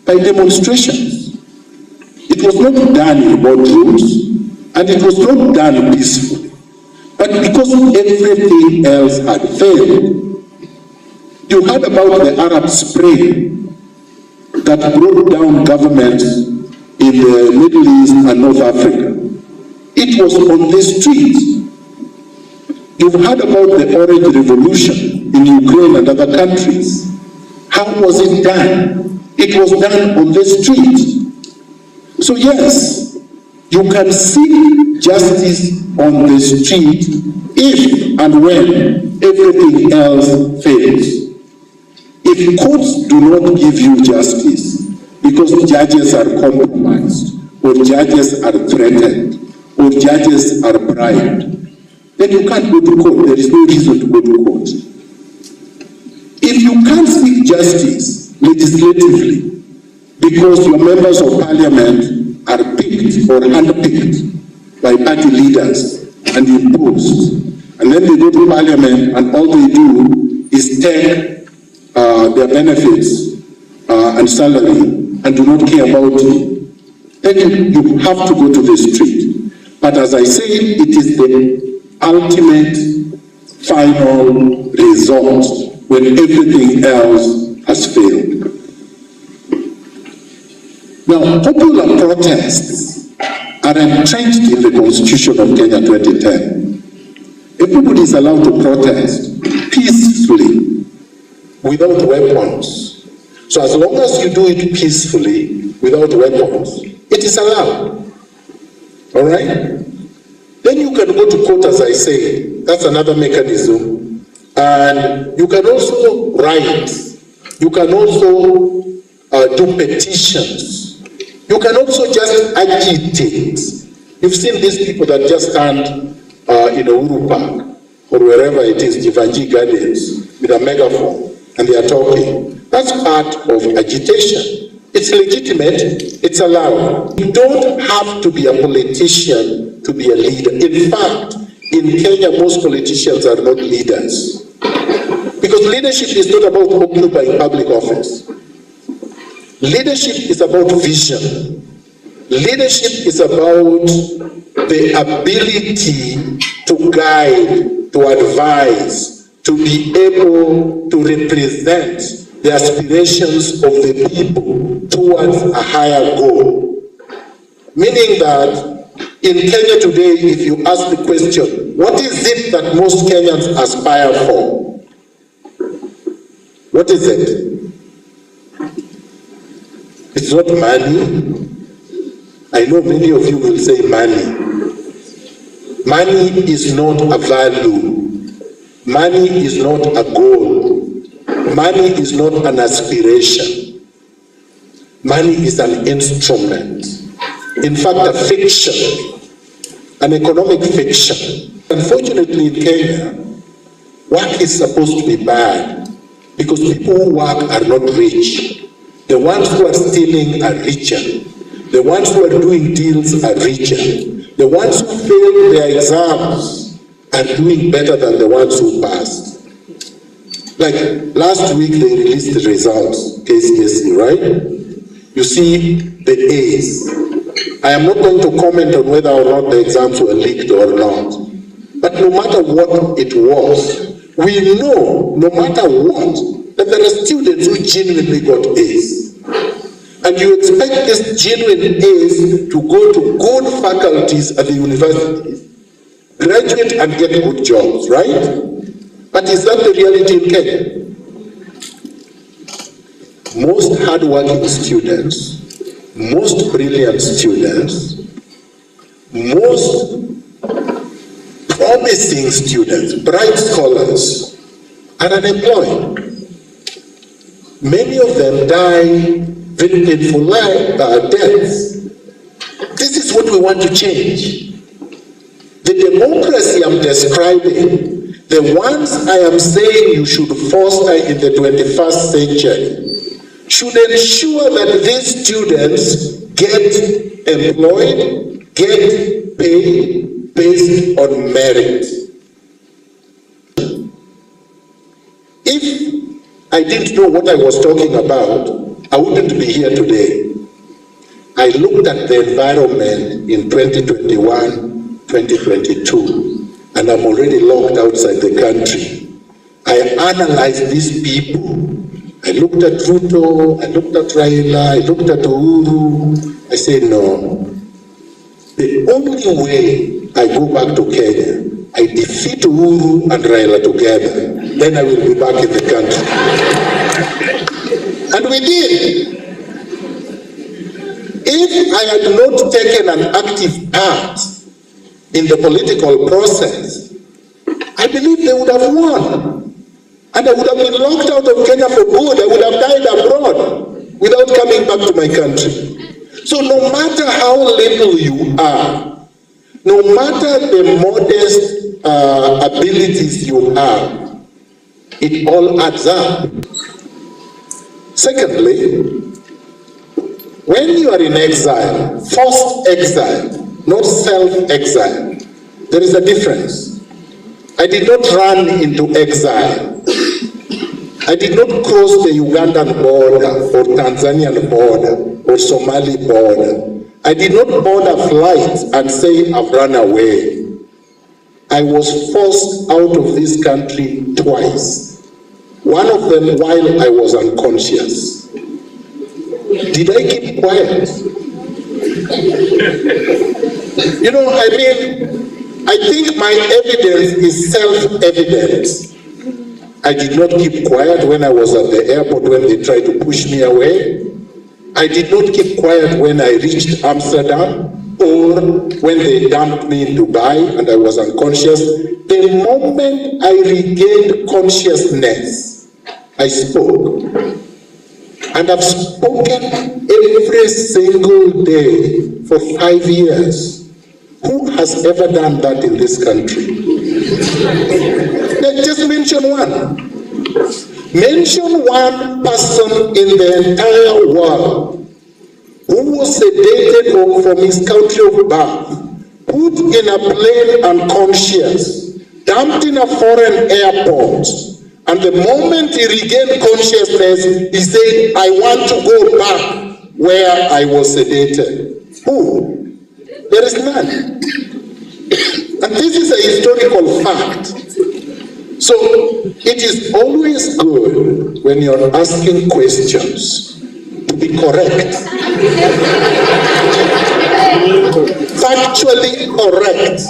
by demonstrations. It was not done in boardrooms, and it was not done peacefully. But because everything else had failed, you heard about the Arab Spring that brought down governments in the Middle East and North Africa. It was on the streets. You've heard about the Orange Revolution in Ukraine and other countries. How was it done? It was done on the street. So yes, you can seek justice on the street if and when everything else fails. If courts do not give you justice because judges are compromised, or judges are threatened, or judges are bribed, then you can't go to court. There is no reason to go to court. If you can't seek justice legislatively because your members of parliament are picked or handpicked by party leaders and imposed, and then they go to parliament and all they do is take their benefits and salary and do not care about it, then you have to go to the street. But as I say, it is the ultimate final result when everything else has failed. Now, popular protests are entrenched in the Constitution of Kenya 2010. Everybody is allowed to protest peacefully without weapons. So as long as you do it peacefully without weapons, it is allowed. All right? Then you can go to court, as I say. That's another mechanism. And you can also write. You can also do petitions. You can also just agitate. You've seen these people that just stand in Uhuru Park or wherever it is, Jivanji Gardens, with a megaphone, and they are talking. That's part of agitation. It's legitimate, it's allowed. You don't have to be a politician to be a leader. In fact, in Kenya, most politicians are not leaders. Because leadership is not about occupying public office. Leadership is about vision. Leadership is about the ability to guide, to advise, to be able to represent the aspirations of the people towards a higher goal. Meaning that in Kenya today, if you ask the question, what is it that most Kenyans aspire for? What is it? It's not money. I know many of you will say money. Money is not a value. Money is not a goal. Money is not an aspiration. Money is an instrument. In fact, a fiction, an economic fiction. Unfortunately, in Kenya, work is supposed to be bad because people who work are not rich. The ones who are stealing are richer. The ones who are doing deals are richer. The ones who fail their exams are doing better than the ones who passed. Like last week they released the results, KCSE, right? You see the A's. I am not going to comment on whether or not the exams were leaked or not. But no matter what it was, we know, no matter what, that there are students who genuinely got A's. And you expect these genuine A's to go to good faculties at the universities, graduate and get good jobs, right? But is that the reality in Kenya? Most hardworking students, most brilliant students, most promising students, bright scholars, are unemployed. Many of them die very painful deaths. This is what we want to change. The democracy I'm describing, the ones I am saying you should foster in the 21st century, should ensure that these students get employed, get paid based on merit. If I didn't know what I was talking about, I wouldn't be here today. I looked at the environment in 2021, 2022, and I'm already locked outside the country. I analyzed these people. I looked at Ruto, I looked at Raila, I looked at Uhuru. I said, no. The only way I go back to Kenya, I defeat Uhuru and Raila together. Then I will be back in the country. And we did. If I had not taken an active part in the political process, I believe they would have won. And I would have been locked out of Kenya for good. I would have died abroad without coming back to my country. So no matter how little you are, no matter the modest abilities you have, it all adds up. Secondly, when you are in exile, forced exile, not self-exile, there is a difference. I did not run into exile. I did not cross the Ugandan border or Tanzanian border or Somali border. I did not board a flight and say I've run away. I was forced out of this country twice. One of them while I was unconscious. Did I keep quiet? You know, I think my evidence is self-evident. I did not keep quiet when I was at the airport when they tried to push me away. I did not keep quiet when I reached Amsterdam or when they dumped me in Dubai and I was unconscious. The moment I regained consciousness, I spoke. And I've spoken every single day for 5 years. Who has ever done that in this country? Just mention one. Mention one person in the entire world who was sedated from his country of birth, put in a plane unconscious, dumped in a foreign airport, and the moment he regained consciousness, he said, I want to go back where I was sedated. Who? There is none. And this is a historical fact. So it is always good when you're asking questions to be correct. Factually correct.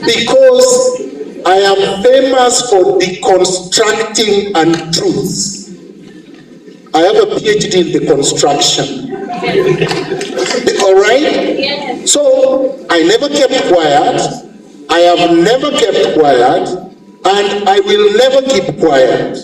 Because I am famous for deconstructing untruths. I have a PhD in deconstruction. All right? Yes. So I never kept quiet. I have never kept quiet, and I will never keep quiet.